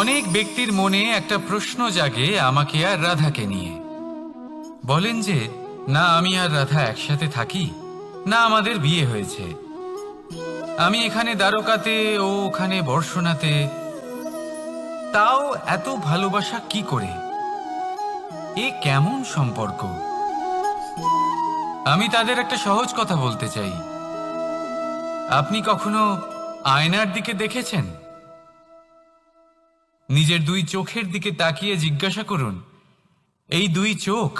অনেক ব্যক্তির মনে একটা প্রশ্ন জাগে আমাকে আর রাধাকে নিয়ে। বলেন যে না আমি আর রাধা একসাথে থাকি, না আমাদের বিয়ে হয়েছে। আমি এখানে দ্বারকাতে, ও ওখানে বর্ষণাতে, তাও এত ভালোবাসা কি করে? এ কেমন সম্পর্ক? আমি তাদের একটা সহজ কথা বলতে চাই। আপনি কখনো আয়নার দিকে দেখেছেন? নিজের দুই চোখের দিকে তাকিয়ে জিজ্ঞাসা করুন, এই দুই চোখ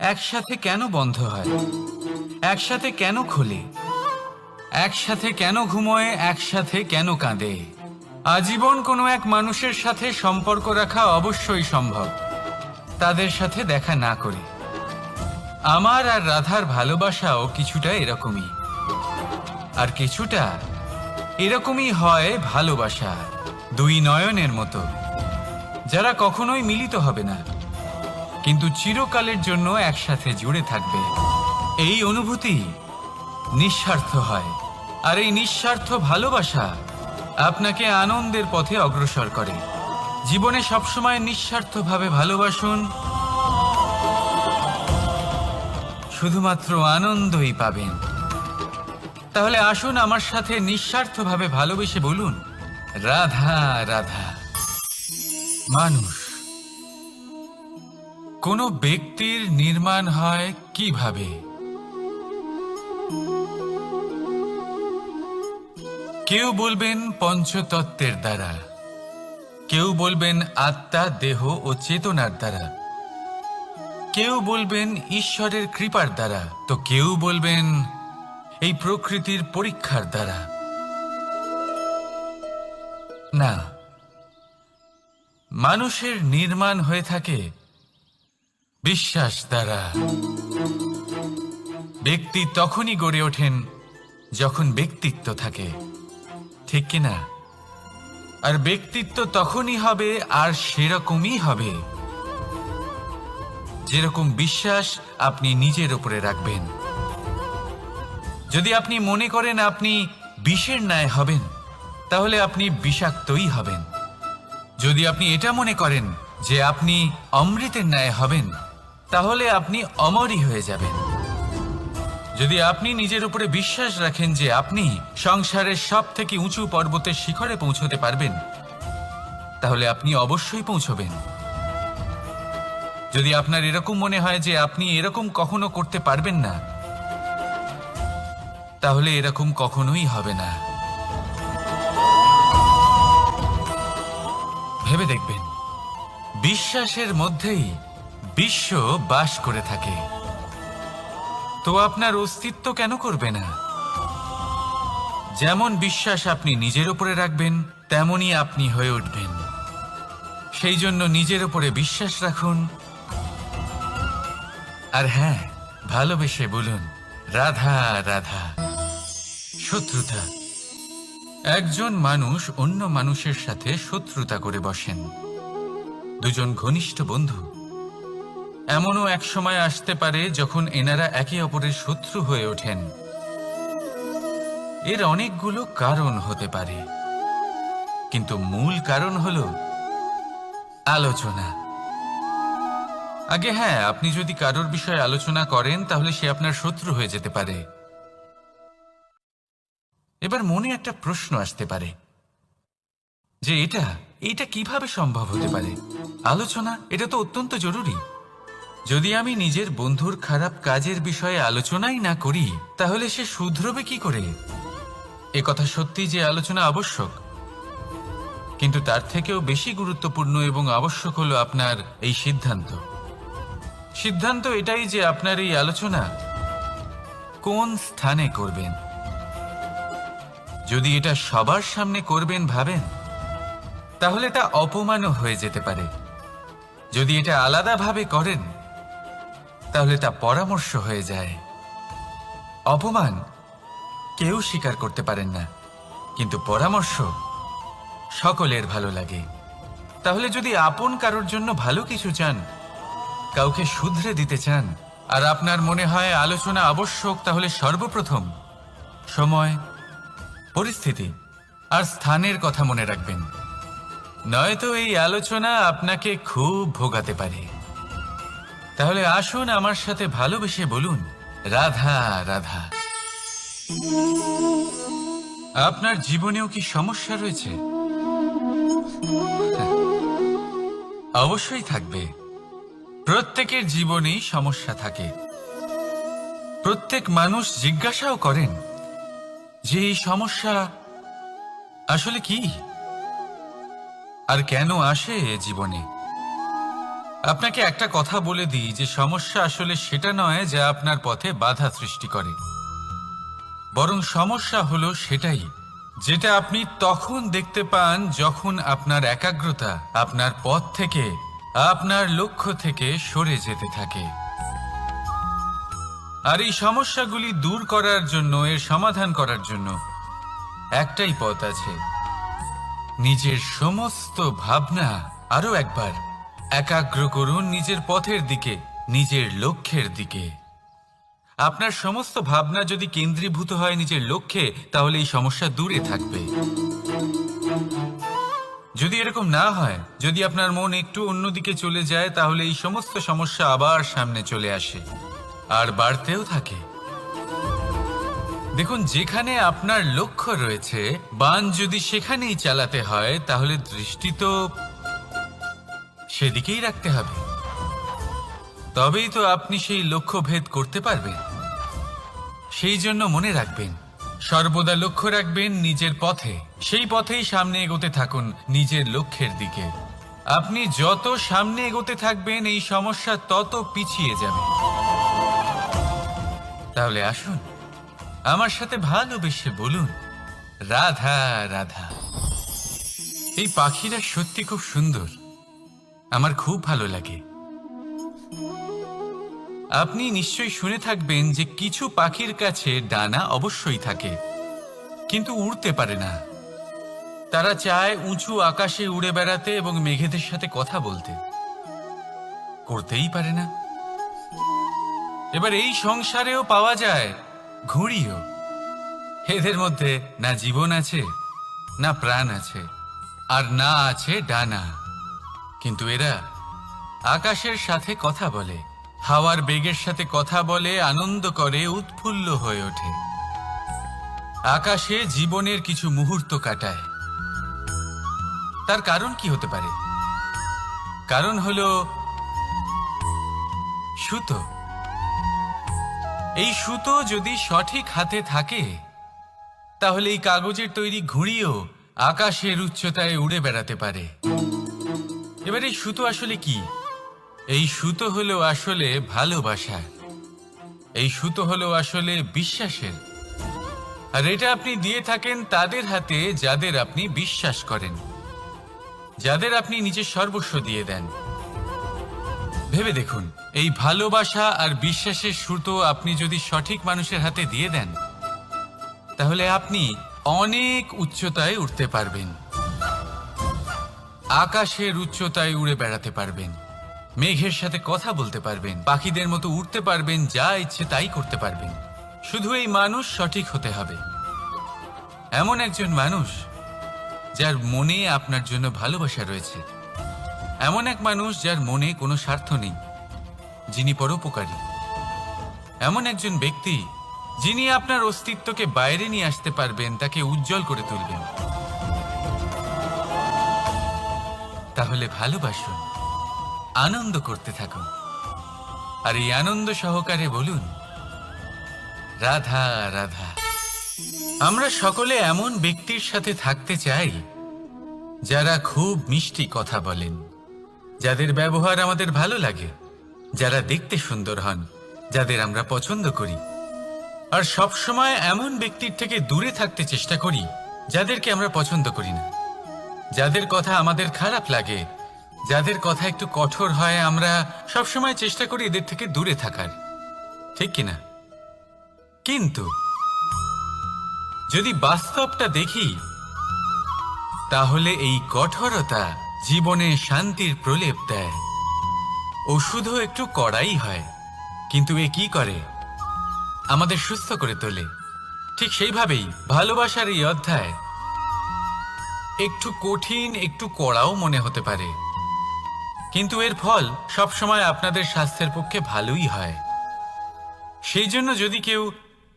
একসাথে কেন বন্ধ হয়, একসাথে কেন খোলে, একসাথে কেন ঘুমোয়, একসাথে কেন কাঁদে? আজীবন কোনো এক মানুষের সাথে সম্পর্ক রাখা অবশ্যই সম্ভব, তাদের সাথে দেখা না করে। আমার আর রাধার ভালোবাসাও কিছুটা এরকমই, আর কিছুটা এরকমই হয় ভালোবাসা দুই নয়নের মতো, যারা কখনোই মিলিত হবে না কিন্তু চিরকালের জন্য একসাথে জুড়ে থাকবে। এই অনুভূতি নিঃস্বার্থ হয়, আর এই নিঃস্বার্থ ভালোবাসা আপনাকে আনন্দের পথে অগ্রসর করে। জীবনে সবসময় নিঃস্বার্থভাবে ভালোবাসুন, শুধুমাত্র আনন্দই পাবেন। তাহলে আসুন আমার সাথে নিঃস্বার্থভাবে ভালোবেসে বলুন, রাধা রাধা। মানুষ, কোনো ব্যক্তির নির্মাণ হয় কিভাবে? কেউ বলবেন পঞ্চতত্ত্বের দ্বারা, কেউ বলবেন আত্মা, দেহ ও চেতনার দ্বারা, কেউ বলবেন ঈশ্বরের কৃপার দ্বারা, তো কেউ বলবেন এই প্রকৃতির পরীক্ষার দ্বারা। না, মানুষের নির্মাণ হয়ে থাকে বিশ্বাস দ্বারা। ব্যক্তি তখনই গড়ে ওঠেন যখন ব্যক্তিত্ব থাকে, ঠিক কিনা? আর ব্যক্তিত্ব তখনই হবে আর সেরকমই হবে যেরকম বিশ্বাস আপনি নিজের উপরে রাখবেন। যদি আপনি মনে করেন আপনি বিষের ন্যায় হবেন, তাহলে আপনি বিষাক্তই হবেন। যদি আপনি এটা মনে করেন যে আপনি অমৃতের ন্যায় হবেন, তাহলে আপনি অমরই হয়ে যাবেন। যদি আপনি নিজের উপরে বিশ্বাস রাখেন যে আপনি সংসারের সব থেকে উঁচু পর্বতের শিখরে পৌঁছতে পারবেন, তাহলে আপনি অবশ্যই পৌঁছবেন। যদি আপনার এরকম মনে হয় যে আপনি এরকম কখনো করতে পারবেন না, তাহলে এরকম কখনোই হবে না। ভেবে দেখবেন, বিশ্বাসের মধ্যেই বিশ্ব বাস করে থাকে, তো আপনার অস্তিত্ব কেন করবে না? যেমন বিশ্বাস আপনি নিজের উপরে রাখবেন, তেমনই আপনি হয়ে উঠবেন। সেই জন্য নিজের উপরে বিশ্বাস রাখুন, আর হ্যাঁ, ভালোবেসে বলুন, রাধা রাধা। শত্রুতা, একজন মানুষ অন্য মানুষের সাথে শত্রুতা করে বসেন, দুজন ঘনিষ্ঠ বন্ধু। এমনও এক সময় আসতে পারে যখন এনারা একে অপরের শত্রু হয়ে ওঠেন। এর অনেকগুলো কারণ হতে পারে, কিন্তু মূল কারণ হলো আলোচনা। আগে হ্যাঁ, আপনি যদি কারোর বিষয়ে আলোচনা করেন তাহলে সে আপনার শত্রু হয়ে যেতে পারে। এবার মনে একটা প্রশ্ন আসতে পারে যে এটা কিভাবে সম্ভব হতে পারে? আলোচনা, এটা তো অত্যন্ত জরুরি। যদি আমি নিজের বন্ধুর খারাপ কাজের বিষয়ে আলোচনাই না করি, তাহলে সে শুধরবে কি করে? এ কথা সত্যি যে আলোচনা আবশ্যক, কিন্তু তার থেকেও বেশি গুরুত্বপূর্ণ এবং আবশ্যক হলো আপনার এই সিদ্ধান্ত। সিদ্ধান্ত এটাই যে আপনার এই আলোচনা কোন স্থানে করবেন। যদি এটা সবার সামনে করবেন ভাবেন, তাহলে তা অপমানও হয়ে যেতে পারে। যদি এটা আলাদাভাবে করেন, তাহলে তা পরামর্শ হয়ে যায়। অপমান কেউ স্বীকার করতে পারেন না, কিন্তু পরামর্শ সকলের ভালো লাগে। তাহলে যদি আপন কারোর জন্য ভালো কিছু চান, কাউকে শুধরে দিতে চান, আর আপনার মনে হয় আলোচনা আবশ্যক, তাহলে সর্বপ্রথম সময়, পরিস্থিতি আর স্থানের কথা মনে রাখবেন। নয়তো এই আলোচনা আপনাকে খুব ভোগাতে পারে। তাহলে আসুন আমার সাথে ভালোবেসে বলুন, রাধা রাধা। আপনার জীবনেও কি সমস্যা রয়েছে? অবশ্যই থাকবে। প্রত্যেকের জীবনেই সমস্যা থাকে। প্রত্যেক মানুষ জিজ্ঞাসাও করেন যে এই সমস্যা আসলে কি আর কেন আসে জীবনে। আপনাকে একটা কথা বলে দিই যে সমস্যা আসলে সেটা নয় যা আপনার পথে বাধা সৃষ্টি করে, বরং সমস্যা হলো সেটাই যেটা আপনি তখন দেখতে পান যখন আপনার একাগ্রতা আপনার পথ থেকে, আপনার লক্ষ্য থেকে সরে যেতে থাকে। আর এই সমস্যাগুলি দূর করার জন্য, এর সমাধান করার জন্য একটাই পথ আছে, নিজের সমস্ত ভাবনা আরো একবার একাগ্র করুন নিজের পথের দিকে, নিজের লক্ষ্যের দিকে। আপনার সমস্ত ভাবনা যদি কেন্দ্রীভূত হয় নিজের লক্ষ্যে, তাহলে এই সমস্যা দূরে থাকবে। যদি এরকম না হয়, যদি আপনার মন একটু অন্যদিকে চলে যায়, তাহলে এই সমস্ত সমস্যা আবার সামনে চলে আসে আর বাড়তেও থাকে। দেখুন, যেখানে আপনার লক্ষ্য রয়েছে, বান যদি সেখানেই চালাতে হয়, তাহলে দৃষ্টি তো সেদিকেই রাখতে হবে। তবেই তো আপনি সেই লক্ষ্য ভেদ করতে পারবেন। সেই জন্য মনে রাখবেন, সর্বদা লক্ষ্য রাখবেন নিজের পথে, সেই পথেই সামনে এগোতে থাকুন নিজের লক্ষ্যের দিকে। আপনি যত সামনে এগোতে থাকবেন এই সমস্যা তত পিছিয়ে যাবে। তাহলে আসুন আমার সাথে ভালোবেসে বলুন, রাধা রাধা। এই পাখিরা সত্যি খুব সুন্দর, আমার খুব ভালো লাগে। আপনি নিশ্চয়ই শুনে থাকবেন যে কিছু পাখির কাছে ডানা অবশ্যই থাকে, কিন্তু উড়তে পারে না। তারা চায় উঁচু আকাশে উড়ে বেড়াতে এবং মেঘেদের সাথে কথা বলতে, করতেই পারে না। এবার এই সংসারেও পাওয়া যায় ঘুড়িও। এদের মধ্যে না জীবন আছে, না প্রাণ আছে, আর না আছে ডানা, কিন্তু এরা আকাশের সাথে কথা বলে, হাওয়ার বেগের সাথে কথা বলে, আনন্দ করে, উৎফুল্ল হয়ে ওঠে। আকাশে জীবনের কিছু মুহূর্ত কাটায়। তার কারণ কি হতে পারে? কারণ হলো সুতো। এই সুতো যদি সঠিক হাতে থাকে, তাহলে এই কাগজের তৈরি ঘুড়িও আকাশের উচ্চতায় উড়ে বেড়াতে পারে। এবার এই সুতো আসলে কি? এই সুতো হলো আসলে ভালোবাসা। এই সুতো হলো আসলে বিশ্বাসের। আর এটা আপনি দিয়ে থাকেন তাদের হাতে যাদের আপনি বিশ্বাস করেন, যাদের আপনি নিজের সর্বস্ব দিয়ে দেন। ভেবে দেখুন, এই ভালোবাসা আর বিশ্বাসের সুতো আপনি যদি সঠিক মানুষের হাতে দিয়ে দেন, তাহলে আপনি অনেক উচ্চতায় উঠতে পারবেন, আকাশের উচ্চতায় উড়ে বেড়াতে পারবেন, মেঘের সাথে কথা বলতে পারবেন, পাখিদের মতো উঠতে পারবেন, যা ইচ্ছে তাই করতে পারবেন। শুধু এই মানুষ সঠিক হতে হবে, এমন একজন মানুষ যার মনে আপনার জন্য ভালোবাসা রয়েছে, এমন এক মানুষ যার মনে কোনো স্বার্থ নেই, যিনি পরোপকারী, এমন একজন ব্যক্তি যিনি আপনার অস্তিত্বকে বাইরে নিয়ে আসতে পারবেন, তাকে উজ্জ্বল করে তুলবেন। তাহলে ভালোবাসুন, আনন্দ করতে থাকুন, আর এই আনন্দ সহকারে বলুন, রাধা রাধা। আমরা সকলে এমন ব্যক্তির সাথে থাকতে চাই যারা খুব মিষ্টি কথা বলেন, যাদের ব্যবহার আমাদের ভালো লাগে, যারা দেখতে সুন্দর হন, যাদের আমরা পছন্দ করি। আর সবসময় এমন ব্যক্তির থেকে দূরে থাকতে চেষ্টা করি যাদেরকে আমরা পছন্দ করি না, যাদের কথা আমাদের খারাপ লাগে, যাদের কথা একটু কঠোর হয়। আমরা সবসময় চেষ্টা করি এদের থেকে দূরে থাকার, ঠিক কিনা? কিন্তু যদি বাস্তবটা দেখি, তাহলে এই কঠোরতা জীবনে শান্তির প্রলেপ দেয়। ও শুধু একটু কড়াই হয়, কিন্তু এ কি করে? আমাদের সুস্থ করে তোলে। ঠিক সেইভাবেই ভালোবাসার এই অধ্যায় একটু কঠিন, একটু কড়াও মনে হতে পারে, কিন্তু এর ফল সবসময় আপনাদের স্বাস্থ্যের পক্ষে ভালোই হয়। সেই জন্য যদি কেউ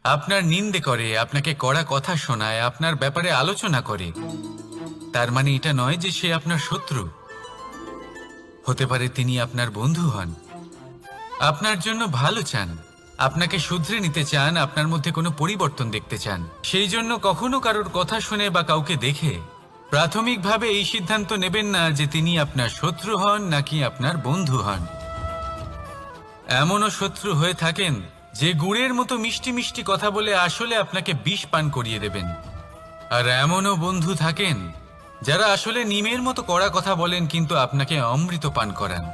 আপনার নিন্দে করে, আপনাকে কড়া কথা শোনায়, আপনার ব্যাপারে আলোচনা করে, তার মানে এটা নয় যে সে আপনার শত্রু। হতে পারে তিনি আপনার বন্ধু হন, আপনার জন্য ভালো চান, আপনাকে শুধরে নিতে চান, আপনার মধ্যে কোনো পরিবর্তন দেখতে চান। সেই জন্য কখনো কারোর কথা শুনে বা কাউকে দেখে প্রাথমিকভাবে এই সিদ্ধান্ত নেবেন না যে তিনি আপনার শত্রু হন নাকি আপনার বন্ধু হন। এমনও শত্রু হয়ে থাকেন যে গুড়ের মতো মিষ্টি মিষ্টি কথা বলে আসলে আপনাকে বিষ পান করিয়ে দেবেন, আর এমনও বন্ধু থাকেন যারা আসলে নিমের মতো কড়া কথা বলেন কিন্তু আপনাকে অমৃত পান করান।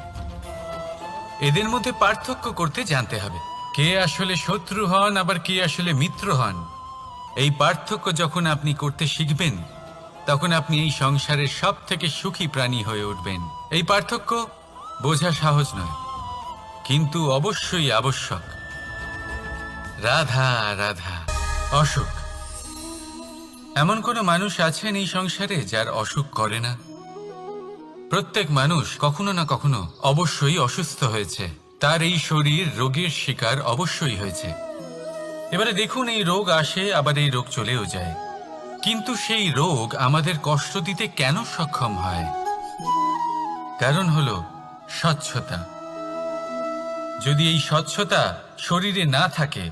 এদের মধ্যে পার্থক্য করতে জানতে হবে, কে আসলে শত্রু হন আবার কে আসলে মিত্র হন। এই পার্থক্য যখন আপনি করতে শিখবেন, তখন আপনি এই সংসারের সব থেকে সুখী প্রাণী হয়ে উঠবেন। এই পার্থক্য বোঝা সহজ নয়, কিন্তু অবশ্যই আবশ্যক। রাধা রাধা। অসুখ। এমন কোনো মানুষ আছেন এই সংসারে যার অসুখ করে না? প্রত্যেক মানুষ কখনো না কখনো অবশ্যই অসুস্থ হয়েছে, তার এই শরীর রোগের শিকার অবশ্যই হয়েছে। এবারে দেখুন, এই রোগ আসে আবার এই রোগ চলেও যায়, কিন্তু সেই রোগ আমাদের কষ্ট দিতে কেন সক্ষম হয়? কারণ হলো স্বচ্ছতা। যদি এই স্বচ্ছতা শরীরে না থাকে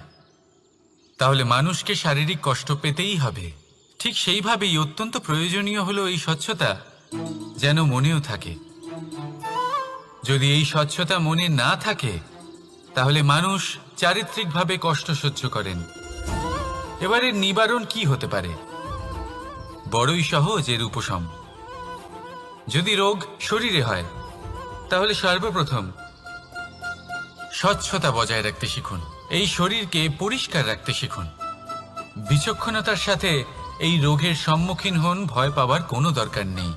তাহলে মানুষকে শারীরিক কষ্ট পেতেই হবে। ঠিক সেইভাবেই অত্যন্ত প্রয়োজনীয় হলো এই স্বচ্ছতা যেন মনেও থাকে। যদি এই স্বচ্ছতা মনে না থাকে তাহলে মানুষ চারিত্রিকভাবে কষ্ট সহ্য করেন। এবারে নিবারণ কি হতে পারে? বড়ই সহজ এর উপশম। যদি রোগ শরীরে হয় তাহলে সর্বপ্রথম স্বচ্ছতা বজায় রাখতে শিখুন, এই শরীরকে পরিষ্কার রাখতে শিখুন। বিচক্ষণতার সাথে এই রোগের সম্মুখীন হন, ভয় পাওয়ার কোনো দরকার নেই।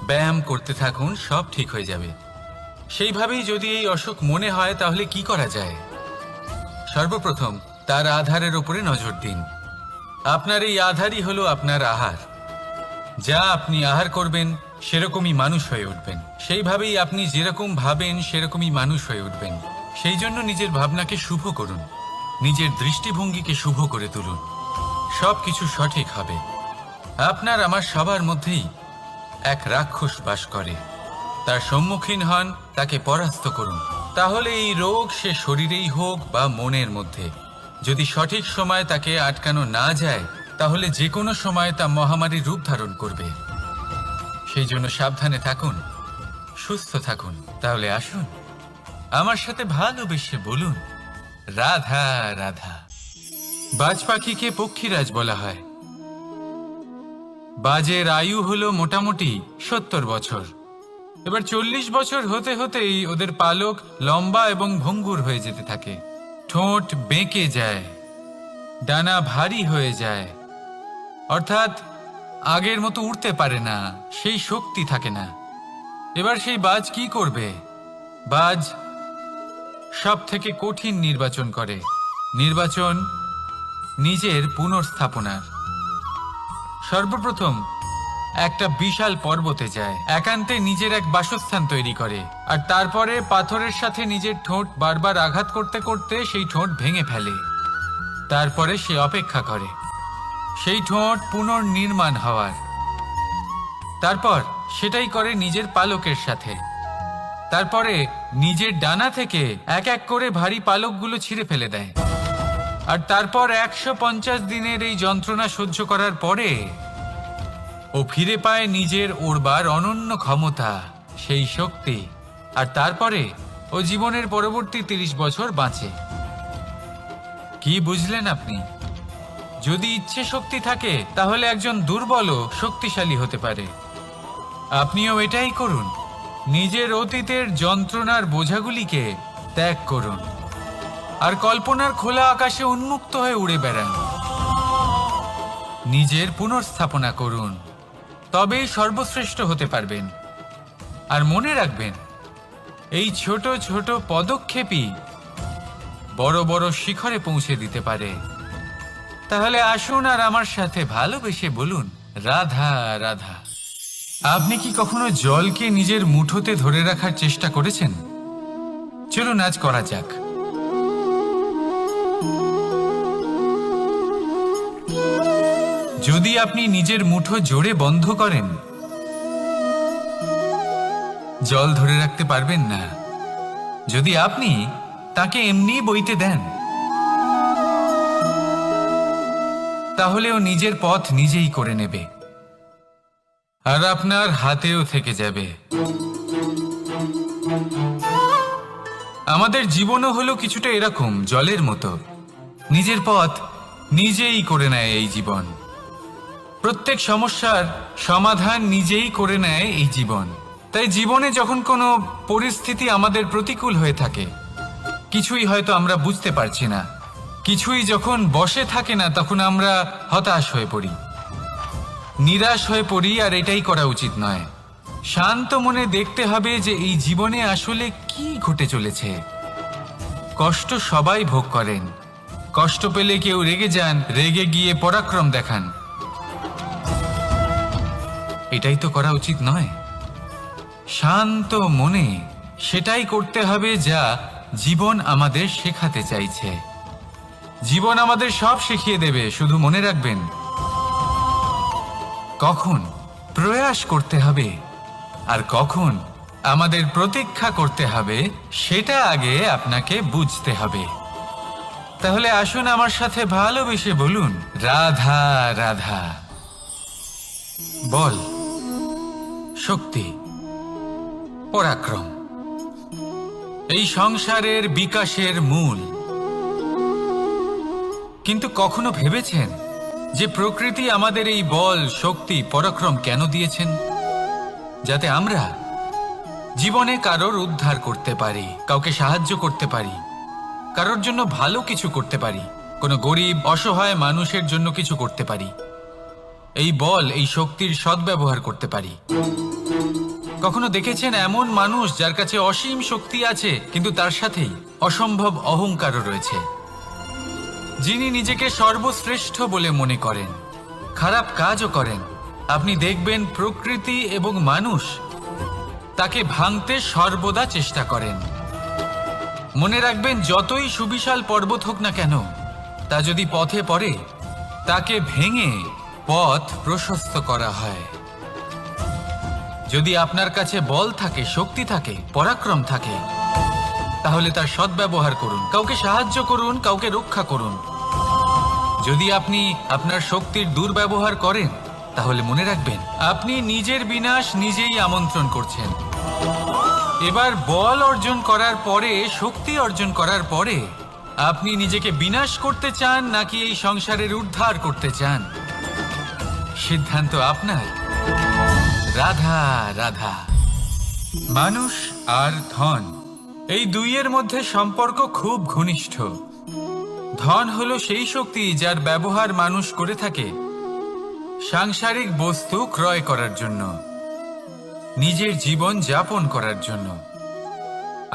ব্যায়াম করতে থাকুন, সব ঠিক হয়ে যাবে। সেইভাবেই যদি এই অসুখ মনে হয় তাহলে কি করা যায়? সর্বপ্রথম তার আধারের উপরে নজর দিন। আপনার এই আধারই হলো আপনার আহার। যা আপনি আহার করবেন সেরকমই মানুষ হয়ে উঠবেন। সেইভাবেই আপনি যেরকম ভাবেন সেরকমই মানুষ হয়ে উঠবেন। সেই জন্য নিজের ভাবনাকে শুভ করুন, নিজের দৃষ্টিভঙ্গিকে শুভ করে তুলুন, সব কিছু সঠিক হবে। আপনার আমার সবার মধ্যেই এক রাক্ষস বাস করে, তার সম্মুখীন হন, তাকে পরাস্ত করুন। তাহলে এই রোগ সে শরীরেই হোক বা মনের মধ্যে, যদি সঠিক সময় তাকে আটকানো না যায় তাহলে যে কোনো সময় তা মহামারীর রূপ ধারণ করবে। সেই জন্য সাবধানে থাকুন, সুস্থ থাকুন। তাহলে আসুন আমার সাথে ভালোবেসে বলুন রাধা রাধা। বাজ পাখিকে পক্ষীরাজ বলা হয়। বাজের আয়ু হলো মোটামুটি 70 বছর। এবার 40 বছর হতে হতেই ওদের পালক লম্বা এবং ভঙ্গুর হয়ে যেতে থাকে, ঠোঁট বেঁকে যায়, ডানা ভারী হয়ে যায়, অর্থাৎ আগের মতো উড়তে পারে না, সেই শক্তি থাকে না। এবার সেই বাজ কি করবে? বাজ সব থেকে কঠিন নির্বাচন করে, নির্বাচন নিজের পুনর্স্থাপনার। সর্বপ্রথম একটা বিশাল পর্বতে যায়, একান্তে নিজের এক বাসস্থান তৈরি করে, আর তারপরে পাথরের সাথে নিজের ঠোঁট বারবার আঘাত করতে করতে সেই ঠোঁট ভেঙে ফেলে। তারপরে সে অপেক্ষা করে সেই ঠোঁট পুনর্নির্মাণ হওয়ার। তারপর সেটাই করে নিজের পালকের সাথে। তারপরে নিজের ডানা থেকে এক এক করে ভারী পালকগুলো ছিঁড়ে ফেলে দেয়। আর তারপর 150 দিনের এই যন্ত্রণা সহ্য করার পরে ও ফিরে পায় নিজের ওড়বার অনন্য ক্ষমতা, সেই শক্তি। আর তারপরে ও জীবনের পরবর্তী 30 বছর বাঁচে। কি বুঝলেন আপনি? যদি ইচ্ছে শক্তি থাকে তাহলে একজন দুর্বলও শক্তিশালী হতে পারে। আপনিও এটাই করুন, নিজের অতীতের যন্ত্রণার বোঝাগুলিকে ত্যাগ করুন আর কল্পনার খোলা আকাশে উন্মুক্ত হয়ে উড়ে বেড়ান। নিজের পুনর্স্থাপনা করুন, তবেই সর্বশ্রেষ্ঠ হতে পারবেন। আর মনে রাখবেন, এই ছোট ছোট পদক্ষেপই বড় বড় শিখরে পৌঁছে দিতে পারে। তাহলে আসুন আর আমার সাথে ভালোবেসে বলুন রাধা রাধা। আপনি কি কখনো জলকে নিজের মুঠোতে ধরে রাখার চেষ্টা করেছেন? চলুন আজ করা যাক। যদি আপনি নিজের মুঠো জোরে বন্ধ করেন, জল ধরে রাখতে পারবেন না। যদি আপনি তাকে এমনি বইতে দেন, তাহলে ও নিজের পথ নিজেই করে নেবে, আর আপনার হাতেও থেকে যাবে। আমাদের জীবনও হলো কিছুটা এরকম, জলের মতো। নিজের পথ নিজেই করে নেয় এই জীবন। প্রত্যেক সমস্যার সমাধান নিজেই করে নেয় এই জীবন। তাই জীবনে যখন কোনো পরিস্থিতি আমাদের প্রতিকূল হয়ে থাকে, কিছুই হয়তো আমরা বুঝতে পারছি না, কিছুই যখন বসে থাকে না, তখন আমরা হতাশ হয়ে পড়ি, নিরাশ হয়ে পড়ি। আর এটাই করা উচিত নয়। শান্ত মনে দেখতে হবে যে এই জীবনে আসলে কি ঘটে চলেছে। কষ্ট সবাই ভোগ করেন। কষ্ট পেলে কেউ রেগে যান, রেগে গিয়ে পরাক্রম দেখান। এটাই তো করা উচিত নয়। শান্ত মনে সেটাই করতে হবে যা জীবন আমাদের শেখাতে চাইছে। জীবন আমাদের সব শিখিয়ে দেবে, শুধু মনে রাখবেন কখন প্রয়াস করতে হবে আর কখন আমাদের প্রতীক্ষা করতে হবে, সেটা আগে আপনাকে বুঝতে হবে। তাহলে আসুন আমার সাথে ভালোবেসে বলুন, রাধা রাধা। বল, শক্তি, পরাক্রম এই সংসারের বিকাশের মূল। কিন্তু কখনো ভেবেছেন যে প্রকৃতি আমাদের এই বল, শক্তি, পরাক্রম কেন দিয়েছেন? যাতে আমরা জীবনে কারোর উদ্ধার করতে পারি, কাউকে সাহায্য করতে পারি, কারোর জন্য ভালো কিছু করতে পারি, কোনো গরিব অসহায় মানুষের জন্য কিছু করতে পারি। এই বল, এই শক্তির সদ্ব্যবহার করতে পারি। কখনো দেখেছেন এমন মানুষ যার কাছে অসীম শক্তি আছে, কিন্তু তার সাথেই অসম্ভব অহংকারও রয়েছে, যিনি নিজেকে সর্বশ্রেষ্ঠ বলে মনে করেন, খারাপ কাজও করেন। আপনি দেখবেন প্রকৃতি এবং মানুষ তাকে ভাঙতে সর্বদা চেষ্টা করেন। মনে রাখবেন, যতই সুবিশাল পর্বত হোক না কেন, তা যদি পথে পড়ে, তাকে ভেঙে পথ প্রশস্ত করা হয়। যদি আপনার কাছে বল থাকে, শক্তি থাকে, পরাক্রম থাকে, তাহলে তার সদ্ব্যবহার করুন, কাউকে সাহায্য করুন, কাউকে রক্ষা করুন। যদি আপনি আপনার শক্তির দুর্ব্যবহার করেন, তাহলে মনে রাখবেন আপনি নিজের বিনাশ নিজেই আমন্ত্রণ করছেন। এবার বল অর্জন করার পরে, শক্তি অর্জন করার পরে, আপনি নিজেকে বিনাশ করতে চান নাকি এই সংসারের উদ্ধার করতে চান? সিদ্ধান্ত আপনার। রাধা রাধা। মানুষ আর ধন, এই দুইয়ের মধ্যে সম্পর্ক খুব ঘনিষ্ঠ। ধন হলো সেই শক্তি যার ব্যবহার মানুষ করে থাকে সাংসারিক বস্তু ক্রয় করার জন্য, নিজের জীবন যাপন করার জন্য।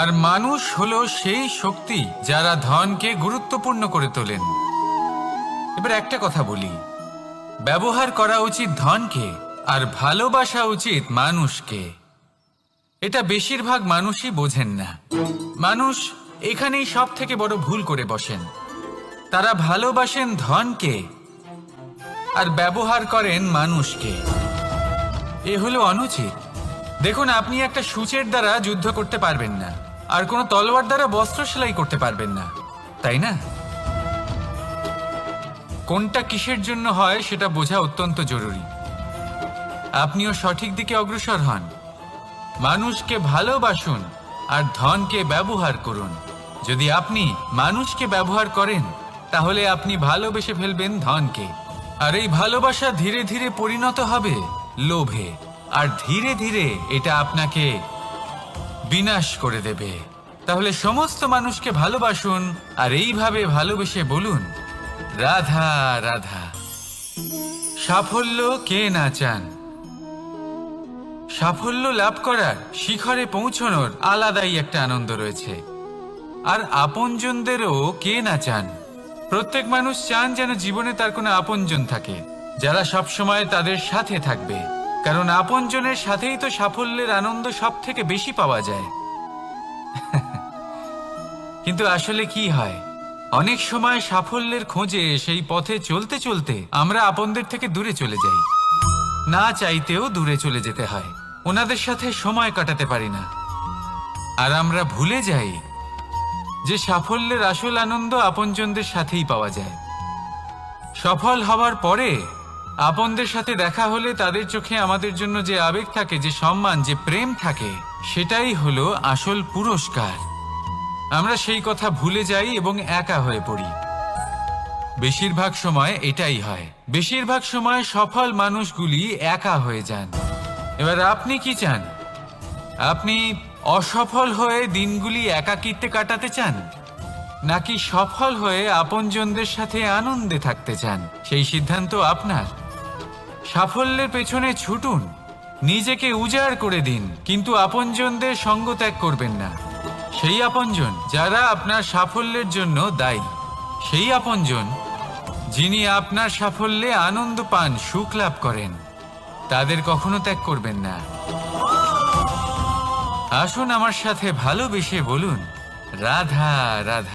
আর মানুষ হলো সেই শক্তি যারা ধনকে গুরুত্বপূর্ণ করে তোলেন। এবার একটা কথা বলি, ব্যবহার করা উচিত ধনকে আর ভালোবাসা উচিত মানুষকে। এটা বেশিরভাগ মানুষই বোঝেন না। মানুষ এখানেই সব থেকে বড় ভুল করে বসেন। তারা ভালোবাসেন ধনকে আর ব্যবহার করেন মানুষকে। এ হলো অনুচিত। দেখুন, আপনি একটা সূচের দ্বারা যুদ্ধ করতে পারবেন না, আর কোনো তলোয়ার দ্বারা বস্ত্র সেলাই করতে পারবেন না, তাই না? কোনটা কিসের জন্য হয় সেটা বোঝা অত্যন্ত জরুরি। আপনিও সঠিক দিকে অগ্রসর হন। মানুষকে ভালোবাসুন আর ধনকে ব্যবহার করুন। যদি আপনি মানুষকে ব্যবহার করেন, তাহলে আপনি ভালোবেসে ফেলবেন ধনকে, আর এই ভালোবাসা ধীরে ধীরে পরিণত হবে লোভে, আর ধীরে ধীরে এটা আপনাকে বিনাশ করে দেবে। তাহলে সমস্ত মানুষকে ভালোবাসুন আর এইভাবে ভালোবেসে বলুন, রাধা রাধা। সাফল্য কে না চান? সাফল্য লাভ করার, শিখরে পৌঁছানোর আলাদাই একটা আনন্দ রয়েছে। আর আপনজনদেরও কে না চান? প্রত্যেক মানুষ চান যেন জীবনে তার কোনো আপনজন থাকে, যারা সবসময় তাদের সাথে থাকবে। কারণ আপনজনের সাথেই তো সাফল্যের আনন্দ সব থেকে বেশি পাওয়া যায়। কিন্তু আসলে কি হয়, অনেক সময় সাফল্যের খোঁজে সেই পথে চলতে চলতে আমরা আপনদের থেকে দূরে চলে যাই। না চাইতেও দূরে চলে যেতে হয়, ওনাদের সাথে সময় কাটাতে পারি না। আর আমরা ভুলে যাই যে সাফল্যের আসল আনন্দ আপনজনদের সাথেই পাওয়া যায়। সফল হওয়ার পরে আপনদের সাথে দেখা হলে তাদের চোখে আমাদের জন্য যে আবেগ থাকে, যে সম্মান, যে প্রেম থাকে, সেটাই হলো আসল পুরস্কার। আমরা সেই কথা ভুলে যাই এবং একা হয়ে পড়ি। বেশিরভাগ সময় এটাই হয়, বেশিরভাগ সময় সফল মানুষগুলি একা হয়ে যান। এবার আপনি কি চান? আপনি অসফল হয়ে দিনগুলি একাকিত্বে কাটাতে চান, নাকি সফল হয়ে আপনজনদের সাথে আনন্দে থাকতে চান? সেই সিদ্ধান্ত আপনার। সাফল্যের পেছনে ছুটুন, নিজেকে উজাড় করে দিন, কিন্তু আপনজনদের সঙ্গ ত্যাগ করবেন না। সেই আপনজন যারা আপনার সাফল্যের জন্য দায়ী, সেই আপনজন যিনি আপনার সাফল্যে আনন্দ পান, সুখ লাভ করেন, তাদের কখনো ত্যাগ করবেন না। আসুন আমার সাথে ভালোবেসে বলুন, রাধা রাধা।